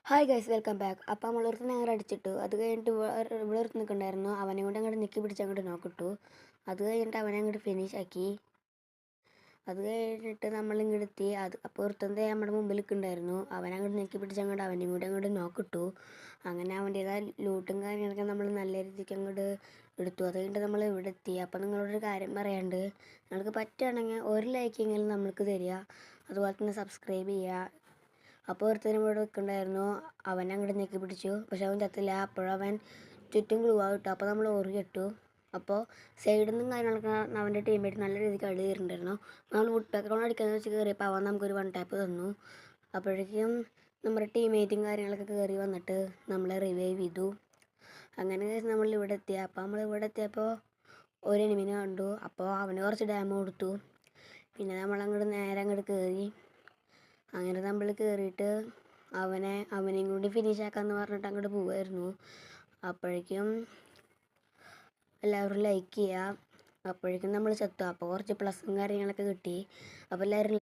Hi guys, welcome back. അപ്പം നമ്മളൊരുത്തനെ അങ്ങോട്ട് അടിച്ചിട്ടു. അത് കഴിഞ്ഞിട്ട് ഇവിടെ ഒരുത്ത് നിൽക്കണ്ടായിരുന്നു. അവനെ കൊണ്ട് അങ്ങോട്ട് നിൽക്കി പിടിച്ച് അങ്ങോട്ട് നോക്കിട്ടു. അത് കഴിഞ്ഞിട്ട് അവനെ അങ്ങോട്ട് ഫിനിഷ് ആക്കി. അത് കഴിഞ്ഞിട്ട് നമ്മൾ ഇങ്ങോട്ട് എത്തി. അപ്പോൾ ഒരുത്തൻ്റെ നമ്മുടെ മുമ്പിൽ നിൽക്കുന്നുണ്ടായിരുന്നു. അവനെ അങ്ങോട്ട് നിൽക്കി പിടിച്ച് അങ്ങോട്ട് അവനെയും കൂടി അങ്ങോട്ട് നോക്കിട്ടു. അങ്ങനെ അവൻ്റേതായ ലൂട്ടും കാര്യങ്ങളൊക്കെ നമ്മൾ നല്ല രീതിക്ക് അങ്ങോട്ട് എടുത്തു. അത് കഴിഞ്ഞിട്ട് നമ്മൾ ഇവിടെ എത്തി. അപ്പം നിങ്ങളോടൊരു കാര്യം പറയാണ്ട്, നിങ്ങൾക്ക് പറ്റുകയാണെങ്കിൽ ഒരു ലൈക്കെങ്കിലും നമ്മൾക്ക് തരിക. അതുപോലെ തന്നെ സബ്സ്ക്രൈബ് ചെയ്യുക. അപ്പോൾ ഒരുത്തനും ഇവിടെ നിൽക്കണ്ടായിരുന്നു. അവൻ അങ്ങോട്ട് ഞെക്കി പിടിച്ചു. പക്ഷെ അവൻ ചത്തില്ല. അപ്പോഴവൻ ചുറ്റും ഗ്ലൂ ആയിട്ടു. അപ്പോൾ നമ്മൾ ഓറിയിട്ടു. അപ്പോൾ സൈഡിൽ നിന്നും കാര്യങ്ങളൊക്കെ അവൻ്റെ ടീമേറ്റ് നല്ല രീതിക്ക് അടി തരുന്നുണ്ടായിരുന്നു. നമ്മൾ വുഡ് പേക്കറോട് അടിക്കാന്ന് വെച്ച് കയറിയപ്പോൾ അവൻ നമുക്കൊരു 1 ടാപ്പ് തന്നു. അപ്പോഴേക്കും നമ്മുടെ ടീമേറ്റും കാര്യങ്ങളൊക്കെ കയറി വന്നിട്ട് നമ്മളെ റിവൈവ് ചെയ്തു. അങ്ങനെ നമ്മൾ ഇവിടെ എത്തി. അപ്പോൾ നമ്മൾ ഇവിടെ എത്തിയപ്പോൾ ഒരു എനിമിനെ കണ്ടു. അപ്പോൾ അവന് കുറച്ച് ഡാമേജ് കൊടുത്തു. പിന്നെ നമ്മളങ്ങോട്ട് നേരെ അങ്ങോട്ട് കയറി. അങ്ങനെ നമ്മൾ കയറിയിട്ട് അവനെയും കൂടി ഫിനിഷ് ആക്കാമെന്ന് പറഞ്ഞിട്ട് അങ്ങോട്ട് പോവുമായിരുന്നു. അപ്പോഴേക്കും എല്ലാവരും ലൈക്ക് ചെയ്യുക. അപ്പോഴേക്കും നമ്മൾ ചത്തു. അപ്പോൾ കുറച്ച് പ്ലസും കാര്യങ്ങളൊക്കെ കിട്ടി. അപ്പോൾ എല്ലാവരും